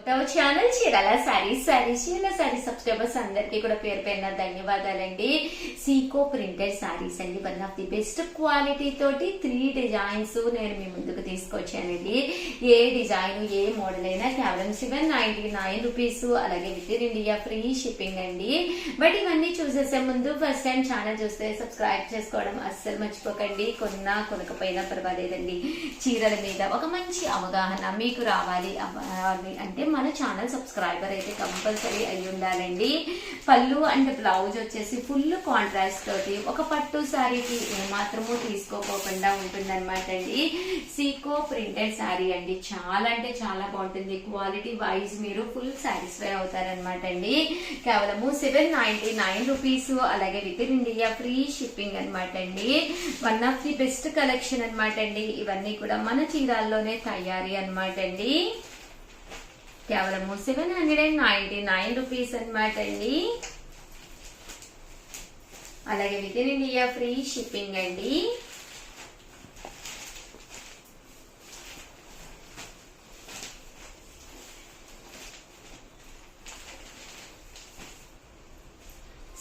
Channel Chirala saris Chirala saris subscribers అందరికీ కూడా పేరు పేరున ధన్యవాదాలండి. సీకో ప్రింటెడ్ సారీస్ అండి, one of the best quality తోటి 3 డిజైన్స్ నేను మీ ముందుకు తీసుకొచ్చానండి. ఏ డిజైన్ ఏ మోడల్ అయినా కేవలం 799 రూపీస్, అలాగే within India free shipping అండి. బట్ ఇవన్నీ చూసేసే ముందు ఫస్ట్ టైం ఛానల్ చూస్తే సబ్స్క్రైబ్ చేసుకోవడం అస్సలు మర్చిపోకండి. కొన్నా కొనకపోయినా పర్వాలేదండి, చీరల మీద ఒక మంచి అవగాహన మీకు రావాలి అంటే మన ఛానల్ సబ్స్క్రైబర్ అయితే కంపల్సరీ అయి ఉండాలండి. పళ్ళు అండ్ బ్లౌజ్ వచ్చేసి ఫుల్ కాంట్రాస్ట్ తోటి ఒక పట్టు శారీకి ఏమాత్రము తీసుకోకుండా ఉంటుందన్నమాట అండి. సీకో ప్రింటెడ్ శారీ అండి, చాలా అంటే చాలా బాగుంటుంది. క్వాలిటీ వైజ్ మీరు ఫుల్ సాటిస్ఫై అవుతారనమాట అండి. కేవలము 799 రూపీస్, అలాగే within India free shipping అనమాట అండి. One of the best collection అనమాట అండి. ఇవన్నీ కూడా మన చీరాల్లోనే తయారీ అనమాట అండి. కేవలము 799 రూపీస్ అనమాట అండి. అలాగే within India free shipping అండి.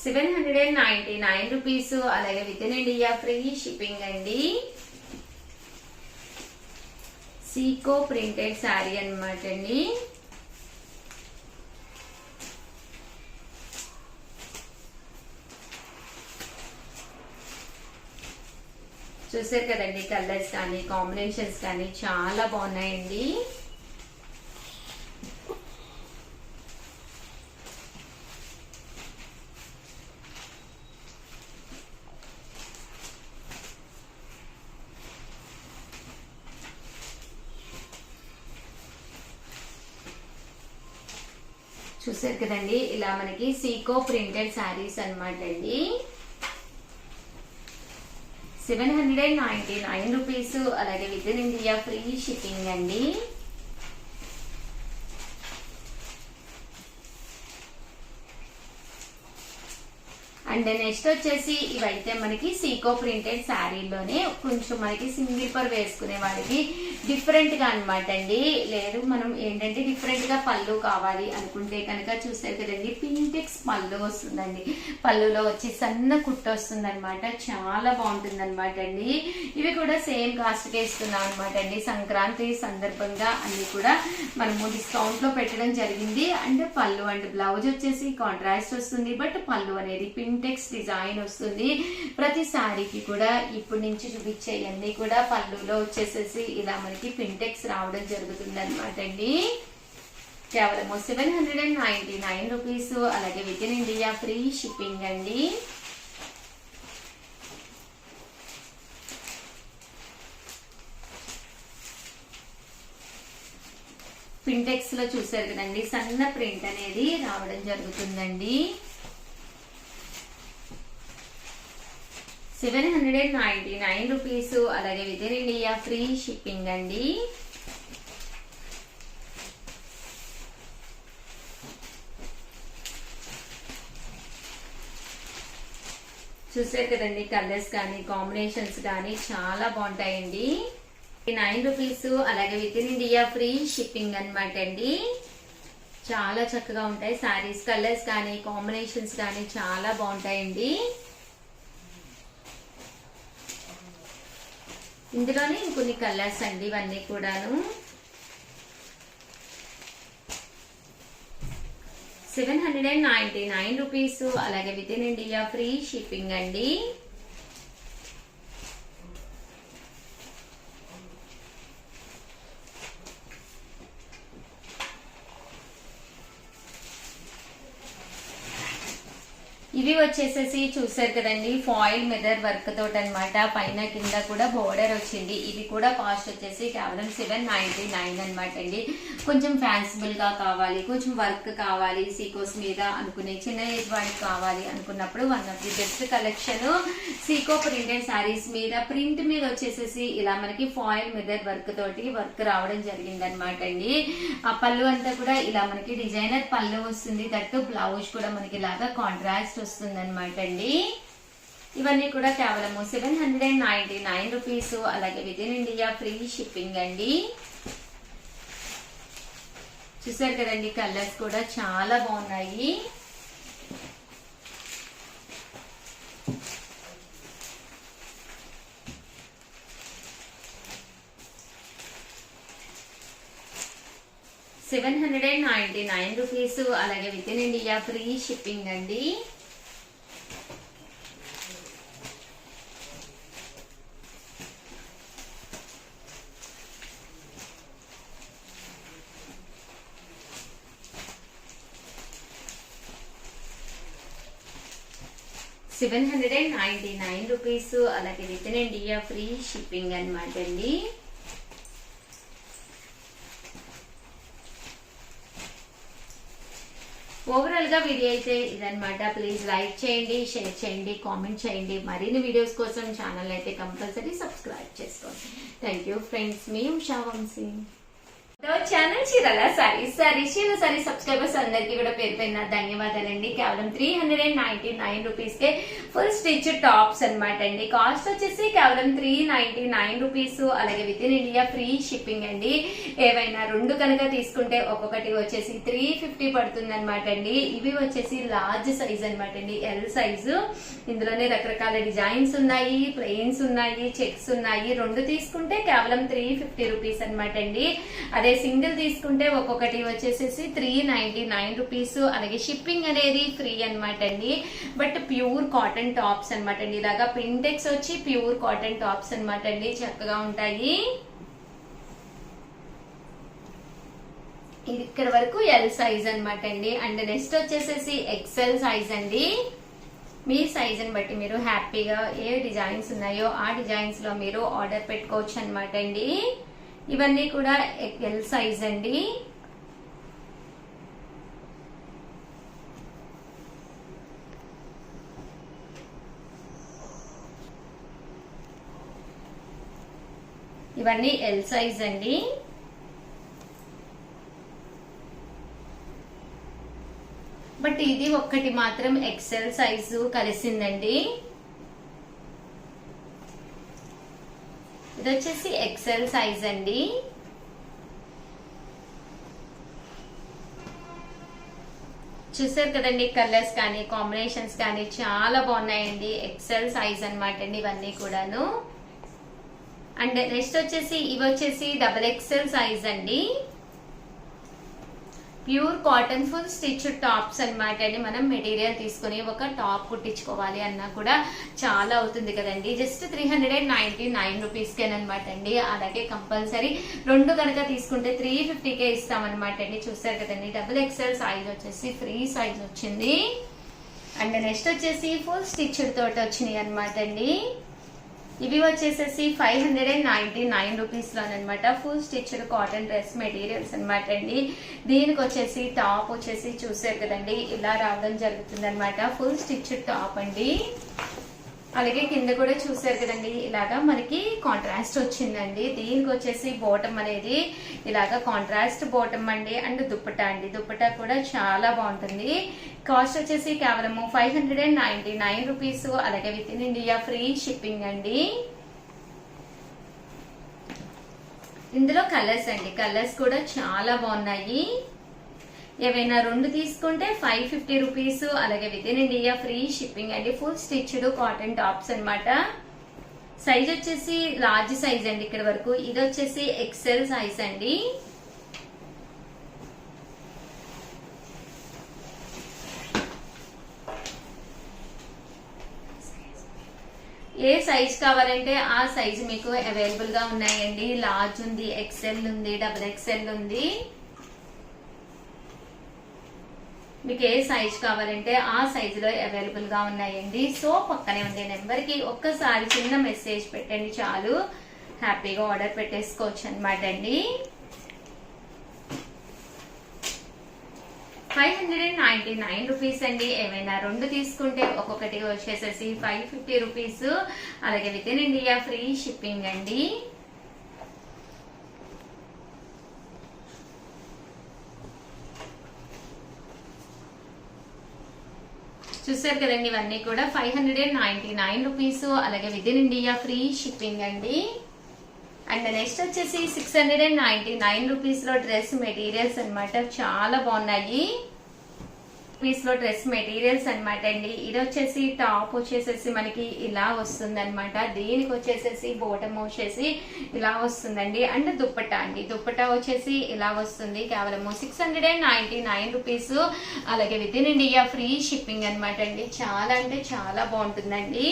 $799 రూపీస్, అలాగే within India free shipping అండి. సీకో ప్రింటెడ్ శారీ అనమాట అండి. చూసారు కదండి, కలర్స్ కానీ కాంబినేషన్స్ కానీ చాలా బాగున్నాయండి. చూసారు కదండి, ఇలా మనకి సీకో ప్రింటెడ్ శారీస్ అనమాట అండి. 799 రూపీస్, అలాగే within India free shipping అండి. అండ్ నెక్స్ట్ వచ్చేసి ఇవైతే మనకి సీకో ప్రింటెడ్ శారీలోనే కొంచెం మనకి సింగిల్ పర్ వేసుకునే వాళ్ళకి డిఫరెంట్ గా అనమాట అండి. లేదు మనం ఏంటంటే డిఫరెంట్ గా పళ్ళు కావాలి అనుకుంటే కనుక చూసారు కదండి, పింటెక్స్ పళ్ళు వస్తుందండి. పళ్ళులో వచ్చి సన్న కుట్ట వస్తుంది అనమాట, చాలా బాగుంటుంది అనమాట అండి. ఇవి కూడా సేమ్ కాస్ట్ కి ఇస్తున్నాం అనమాట అండి. సంక్రాంతి సందర్భంగా అన్ని కూడా మనము డిస్కౌంట్ లో పెట్టడం జరిగింది. అండ్ పళ్ళు అండ్ బ్లౌజ్ వచ్చేసి కాంట్రాస్ట్ వస్తుంది, బట్ పళ్ళు అనేది పింటెక్స్ డిజైన్ వస్తుంది. ప్రతి శారీకి కూడా ఇప్పుడు నుంచి చూపించేవన్నీ కూడా పళ్ళులో వచ్చేసేసి ఇలా మనకి పింటెక్స్ రావడం జరుగుతుంది అనమాట అండి. కేవలం 799 రూపీస్, అలాగే within India free shipping అండి. పింటెక్స్ లో చూసారు కదండి, సన్న ప్రింట్ అనేది రావడం జరుగుతుందండి. 799 రూపీస్, అలాగే within India free shipping అండి. చూసారు కదండి, కలర్స్ కానీ కాంబినేషన్స్ కానీ చాలా బాగుంటాయండి. 9 రూపీస్, అలాగే within India free shipping అనమాట అండి. చాలా చక్కగా ఉంటాయి శారీస్. కలర్స్ కానీ కాంబినేషన్స్ కానీ చాలా బాగుంటాయండి. ఇందులోనే ఇంకొన్ని కలర్స్ అండి, ఇవన్నీ కూడాను. 799 రూపీస్, అలాగే within India free shipping అండి. ఇవి వచ్చేసేసి చూసారు కదండి, ఫాయిల్ మిర్రర్ వర్క్ తోటి అనమాట. పైన కింద కూడా బోర్డర్ వచ్చింది. ఇది కూడా కాస్ట్ వచ్చేసి కేవలం 799 అనమాట అండి. కొంచెం ఫ్యాన్సిబుల్ గా కావాలి, కొంచెం వర్క్ కావాలి సీకోస్ మీద అనుకునే చిన్న ఏజ్ వాళ్ళకి కావాలి అనుకున్నప్పుడు one of the best collection సీకో ప్రింటెడ్ శారీస్ మీద. ప్రింట్ మీద వచ్చేసేసి ఇలా మనకి ఫాయిల్ మిర్రర్ వర్క్ తోటి వర్క్ రావడం జరిగింది అనమాట అండి. ఆ పళ్ళు అంతా కూడా ఇలా మనకి డిజైనర్ పళ్ళు వస్తుంది. దట్టు బ్లౌజ్ కూడా మనకి ఇలాగా కాంట్రాస్ట్ వస్తుంది అనమాట అండి. ఇవన్నీ కూడా కేవలము 799 రూపీస్, అలాగే within India free shipping అండి. చూసారు కదండి, కలర్స్ కూడా చాలా బాగున్నాయి. ₹799 అలాగే within India free shipping అండి. ₹799 అలాగే within India free shipping అనమాట అండి. ఓవరాల్ గా వీడియో అయితే ఇదనమాట. ప్లీజ్ లైక్ చేయండి, షేర్ చేయండి, కామెంట్ చేయండి. మరిన్ని వీడియోస్ కోసం ఛానల్ అయితే కంపల్సరీ సబ్స్క్రైబ్ చేసుకోండి. థ్యాంక్ యూ ఫ్రెండ్స్, మీ ఉషా వంశీ. ఛానల్ చీరల సారీస్ సబ్స్క్రైబర్స్ అందరికీ కూడా పేరు పైన ధన్యవాదాలండి. కేవలం ₹399 కే ఫుల్ స్టిచ్ టాప్స్ అనమాట అండి. కాస్ట్ వచ్చేసి కేవలం ₹399 అలాగే within India free shipping అండి. ఏవైనా రెండు కనుక తీసుకుంటే ఒక్కొక్కటి వచ్చేసి $350 పడుతుంది అనమాట అండి. ఇవి వచ్చేసి లార్జ్ సైజ్ అనమాట అండి, ఎల్ సైజు. ఇందులోనే రకరకాల డిజైన్స్ ఉన్నాయి, ప్లెయిన్స్ ఉన్నాయి, చెక్స్ ఉన్నాయి. రెండు తీసుకుంటే కేవలం ₹350 అనమాట అండి. అదే సింగిల్ తీసుకుంటే ఒక్కొక్కటి వచ్చేసేసి ₹399. అలాగే షిప్పింగ్ అనేది ఫ్రీ అనమాట అండి. బట్ ప్యూర్ కాటన్ టాప్స్ అనమాట అండి. ఇలాగా ప్రింటెక్స్ వచ్చి ప్యూర్ కాటన్ టాప్స్ అనమాట అండి, చక్కగా ఉంటాయి. ఇది ఇక్కడ వరకు ఎల్ సైజ్ అనమాట అండి. అండ్ నెక్స్ట్ వచ్చేసేసి ఎక్సెల్ సైజ్ అండి. మీ సైజ్ ని బట్టి మీరు హ్యాపీగా ఏ డిజైన్స్ ఉన్నాయో ఆ డిజైన్స్ లో మీరు ఆర్డర్ పెట్టుకోవచ్చు అనమాట అండి. ఇవన్నీ కూడా ఎల్ సైజ్ అండి. ఇవన్నీ ఎల్ సైజ్ అండి. బట్ ఇది ఒక్కటి మాత్రం ఎక్సెల్ సైజు కలిసిందండి. ఇది వచ్చేసి ఎక్సెల్ సైజ్ అండి. చూసారు కదండి, కలర్స్ కానీ కాంబినేషన్స్ కానీ చాలా బాగున్నాయండి. ఎక్సెల్ సైజ్ అనమాట అండి ఇవన్నీ కూడాను. అండ్ నెక్స్ట్ వచ్చేసి ఇవి వచ్చేసి XXL సైజ్ అండి. Pure cotton full stitch tops అనమాట అండి. మనం మెటీరియల్ తీసుకుని ఒక టాప్ కుట్టించుకోవాలి అన్నా కూడా చాలా అవుతుంది కదండి. జస్ట్ ₹399 అనమాట అండి. అలాగే కంపల్సరీ రెండు కనుక తీసుకుంటే $350 ఇస్తామన్నమాట అండి. చూసారు కదండి, XXL సైజ్ వచ్చేసి ఫ్రీ సైజ్ వచ్చింది. అండ్ నెక్స్ట్ వచ్చేసి ఫుల్ స్టిచ్ తోటి వచ్చినాయి అనమాట అండి. ఇవి వచ్చేసేసి ₹599 లోనమాట. Full stitched cotton dress materials అనమాట అండి. దీనికి వచ్చేసి టాప్ వచ్చేసి చూసారు కదండి, ఇలా రావడం జరుగుతుంది అనమాట. ఫుల్ స్టిచ్డ్ టాప్ అండి. అలాగే కింద కూడా చూసారు కదండి, ఇలాగా మనకి కాంట్రాస్ట్ వచ్చిందండి. దీనికి వచ్చేసి బాటమ్ అనేది ఇలాగా కాంట్రాస్ట్ బాటమ్ అండి. అండ్ దుప్పటా అండి, దుప్పటా కూడా చాలా బాగుంటుంది. కాస్ట్ వచ్చేసి కేవలం ₹599. అలాగే within India free shipping అండి. ఇందులో కలర్స్ అండి, కలర్స్ కూడా చాలా బాగున్నాయి. ఏవైనా రెండు తీసుకుంటే ₹550. అలాగే within India free shipping అండి. ఫుల్ స్టిచ్డ్ కాటన్ టాప్స్ అనమాట. సైజ్ వచ్చేసి లార్జ్ సైజ్ అండి ఇక్కడ వరకు. ఇది వచ్చేసి ఎక్సెల్ సైజ్ అండి. ఏ సైజ్ కావాలంటే ఆ సైజ్ మీకు అవైలబుల్ గా ఉన్నాయండి. లార్జ్ ఉంది, ఎక్సెల్ ఉంది, XXL ఉంది. మీకు ఏ సైజ్ కావాలంటే ఆ సైజ్ లో అవైలబుల్ గా ఉన్నాయండి. సో పక్కనే ఉండే నెంబర్ కి ఒక్కసారి చిన్న మెసేజ్ పెట్టండి చాలు, హ్యాపీగా ఆర్డర్ పెట్టేసుకోవచ్చు అనమాట అండి. ₹599 అండి. ఏమైనా రెండు తీసుకుంటే ఒక్కొక్కటి వచ్చేసేసి ₹550. అలాగే within India free shipping అండి. చూసారు కదండి, ఇవన్నీ కూడా ₹599. అలాగే within India free shipping అండి. అండ్ నెక్స్ట్ వచ్చేసి 699 రూపీస్ లో డ్రెస్ మెటీరియల్స్ అన్నమాట. చాలా బాగున్నాయి. పీస్ లో డ్రెస్ మెటీరియల్స్ అన్నమాట అండి. ఇది వచ్చేసి టాప్ వచ్చేసేసి మనకి ఇలా వస్తుంది అనమాట. దీనికి వచ్చేసేసి బోటమ్ వచ్చేసి ఇలా వస్తుందండి. అండ్ దుప్పటా అండి, దుప్పటా వచ్చేసి ఇలా వస్తుంది. కేవలం 699 రూపీస్. అలాగే within India free shipping అనమాట అండి. చాలా అంటే చాలా బాగుంటుందండి.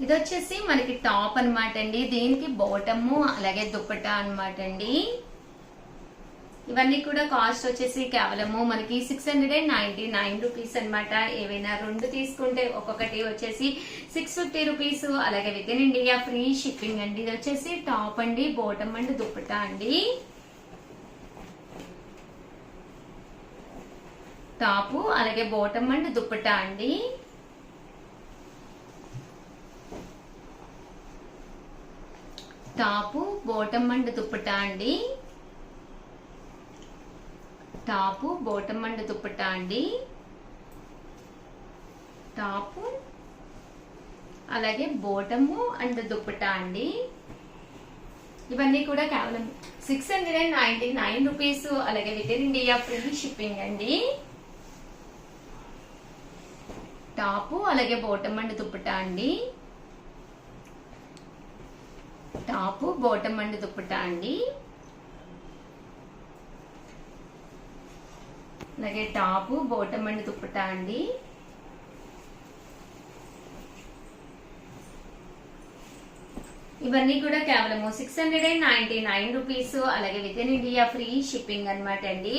ఇది వచ్చేసి మనకి టాప్ అనమాట అండి. దీనికి బాటమ్ అలాగే దుప్పటా అనమాట అండి. ఇవన్నీ కూడా కాస్ట్ వచ్చేసి కేవలము మనకి 699 రూపీస్ అనమాట. ఏవైనా 2 తీసుకుంటే ఒక్కొక్కటి వచ్చేసి 650 రూపీస్. అలాగే within India free shipping అండి. ఇది వచ్చేసి టాప్ అండి, బాటమ్ అండ్ దుప్పటా అండి. టాపు అలాగే బాటమ్ అండ్ దుప్పటా అండి. టాపు బాటమ్ అండ్ దుప్పటా అండి. టాపు బాటమ్ అండ్ దుప్పటా అండి. టాపు అలాగే బాటము అండ్ దుప్పటా అండి. ఇవన్నీ కూడా కేవలం 699 రూపీస్. అలాగే within India free shipping అండి. టాపు అలాగే బాటమ్ అండ్ దుప్పటా అండి. టాపు బాటమ్ అండ్ దుప్పటా అండి. అలాగే టాపు బాటమ్ అండ్ దుప్పటా అండి. ఇవన్నీ కూడా కేవలం 699 రూపీస్. అలాగే within India free shipping అనమాట అండి.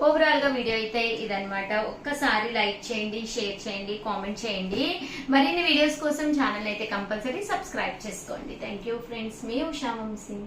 ఓవరాల్ గా వీడియో అయితే ఇదనమాట. ఒక్కసారి లైక్ చేయండి, షేర్ చేయండి, కామెంట్ చేయండి. మరిన్ని వీడియోస్ కోసం ఛానల్ అయితే కంపల్సరీ సబ్స్క్రైబ్ చేసుకోండి. Thank you friends. మీ ఉషా వంశీ.